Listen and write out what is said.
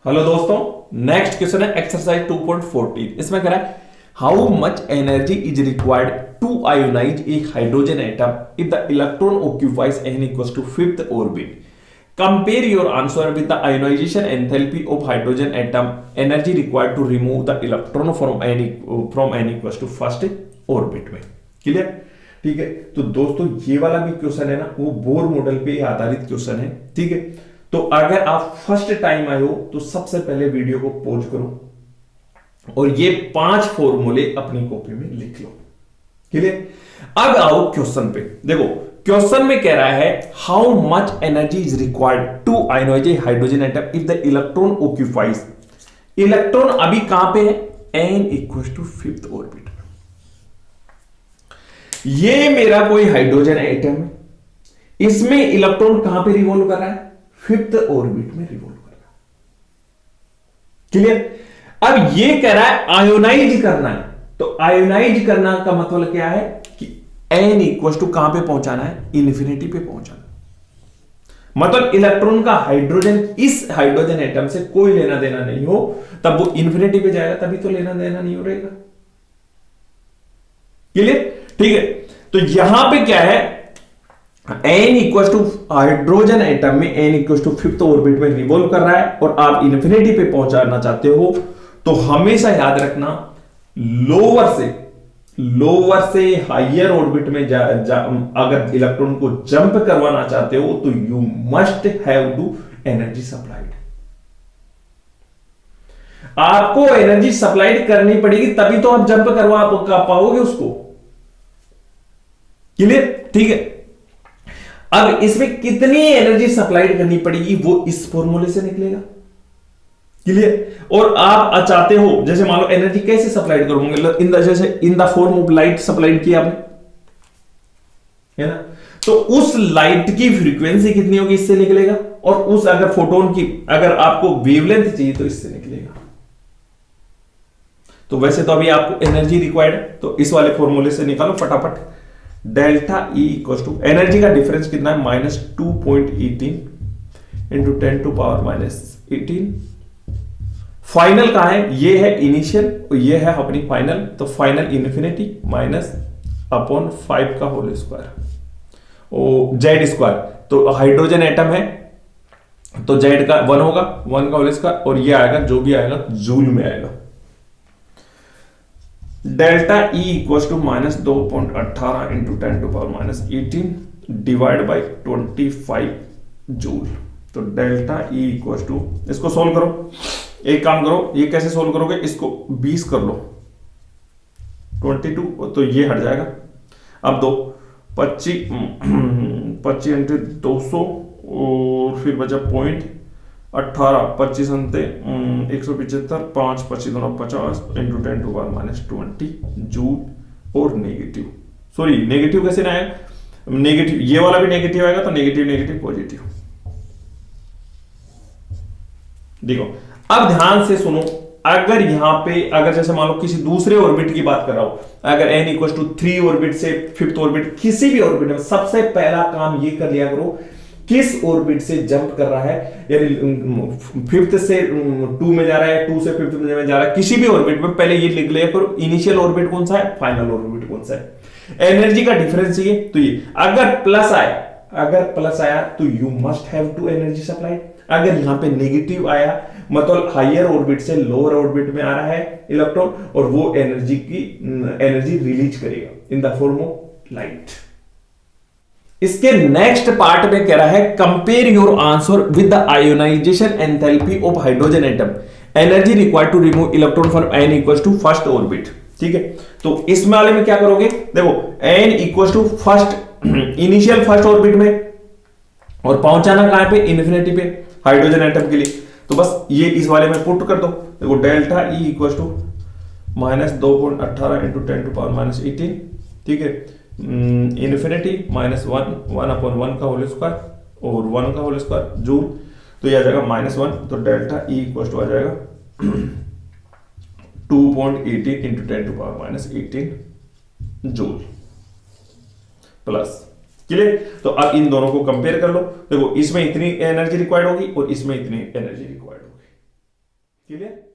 Hello दोस्तों, next question है exercise 2.14। इसमें कह रहा है how much energy is required to ionise a hydrogen atom if the electron occupies n equals to fifth orbit. Compare your answer with the ionisation enthalpy of hydrogen atom, energy required to remove the electron from n equals to first orbit में। Clear? ठीक है, तो दोस्तों ये वाला भी question है ना, वो बोर मॉडल पे आधारित क्वेश्चन है। ठीक है, तो अगर आप फर्स्ट टाइम आए हो तो सबसे पहले वीडियो को पॉज करो और ये 5 फॉर्मूले अपनी कॉपी में लिख लो। क्लियर? अब आओ क्वेश्चन पे। देखो क्वेश्चन में कह रहा है how much energy is required to ionise a hydrogen atom if the electron occupies. Electron अभी कहां पे है? n equal to fifth orbit. ये मेरा कोई हाइड्रोजन एटम है, इसमें इलेक्ट्रॉन कहां पे रिवॉल्व कर रहा है? फिफ्थ ऑर्बिट में रिवॉल्व कर रहा है। क्लियर? अब ये कह रहा है आयोनाइज करना है, तो आयोनाइज करना का मतलब क्या है कि n इक्वल टू कहां पे पहुंचाना है? इन्फिनिटी पे पहुंचाना। मतलब इलेक्ट्रॉन का हाइड्रोजन, इस हाइड्रोजन एटम से कोई लेना देना नहीं हो, तब वो इन्फिनिटी पे जाएगा, तभी तो लेना देना नहीं हो रहेगा। क्लियर? ठीक है, तो यहां पे क्या है, n equal to hydrogen atom में n equal to fifth orbit में रिवॉल्व कर रहा है और आप इन्फिनिटी पे पहुंचाना चाहते हो, तो हमेशा याद रखना लोअर से हायर ऑर्बिट में अगर इलेक्ट्रॉन को जंप करवाना चाहते हो तो you must have to energy supplied. आपको एनर्जी सप्लाइड करनी पड़ेगी, तभी तो आप जंप करवा पाओगे उसको। क्लियर? ठीक है, अब इसमें कितनी एनर्जी सप्लाइड करनी पड़ेगी वो इस फॉर्मूले से निकलेगा। क्लियर? और आप चाहते हो, जैसे मान लो एनर्जी कैसे सप्लाइड करोगे, जैसे इन the form of light supplied किया आपने, है ना, तो उस लाइट की फ्रीक्वेंसी कितनी होगी इससे निकलेगा, और उस अगर फोटोन की अगर आपको वेवलेंथ चाहिए तो इससे निकलेगा। तो वैसे तो अभी आपको एनर्जी रिक्वायर्ड, तो इस वाले फॉर्मूले से निकालो फटाफट। Delta E equal to, energy का डिफरेंस कितना है? -2.18 इंटू 10 टू पावर -18। फाइनल कहां है? ये है इनिशियल और ये है अपनी फाइनल, तो फाइनल इन्फिनिटी माइनस अपॉन 5 का होल स्क्वायर और जेड स्क्वायर। तो हाइड्रोजन एटम है तो जेड का 1 होगा, 1 का होल स्क्वायर, और ये आएगा जो भी आएगा जूल में आएगा। Delta E equal to -2.18 into 10 two power -18 divide by 25 joule. तो डेल्टा ई इक्वल टू, इसको सोल्व करो, एक काम करो, ये कैसे सोल्व करोगे, इसको 20 कर लो, 22 तो ये हट जाएगा। अब दो 25 इंटू 200 और फिर बचा 0.18, 25 अंते 175, 5 25 50 इंटू 10 टू पावर -20 जूल। और नेगेटिव, सॉरी नेगेटिव कैसे ना आएगा, नेगेटिव ये वाला भी नेगेटिव आएगा, तो नेगेटिव नेगेटिव पॉजिटिव। देखो अब ध्यान से सुनो, अगर यहां पे अगर जैसे मान लो किसी दूसरे ऑर्बिट की बात कर रहा हूं, अगर n इक्वल टू 3 ऑर्बिट से फिफ्थ ऑर्बिट, किसी भी ऑर्बिट में सबसे पहला काम ये कर लिया करो, किस ऑर्बिट से जंप कर रहा है, यानी फिफ्थ से 2 में जा रहा है, 2 से फिफ्थ में जा रहा है, किसी भी ऑर्बिट में पहले ये लिख लिया करो, इनिशियल ऑर्बिट कौन सा है, फाइनल ऑर्बिट कौन सा है। एनर्जी का डिफरेंस ये, तो ये अगर प्लस आया तो you must have to energy supply. अगर यहां पे नेगेटिव आया मतलब हायर ऑर्बिट से लोअर ऑर्बिट में आ रहा है इलेक्ट्रॉन, और वो एनर्जी रिलीज करेगा in the form of light. इसके नेक्स्ट पार्ट में कह रहा है compare your answer with the ionisation enthalpy of hydrogen atom, energy required to remove electron from n equal to first orbit. ठीक है, तो इस वाले में क्या करोगे, देखो n equal to first initial first orbit में, और पहुंचाना कहां पे? इन्फिनिटी पे हाइड्रोजन एटम के लिए। तो बस ये इस वाले में पुट कर दो। देखो delta E equal to -2.18 into 10 two power -18, ठीक है, इन्फिनिटी -1 अपॉन 1 का होल स्क्वायर और 1 का होल स्क्वायर जूल, तो ये आ जाएगा -1, तो डेल्टा ई इक्वल टू आ जाएगा 2.18 into 10 two power -18 joule plus. Clear? तो अब इन दोनों को कंपेयर कर लो, देखो इसमें इतनी एनर्जी रिक्वायर्ड होगी और इसमें इतनी एनर्जी रिक्वायर्ड होगी। क्लियर।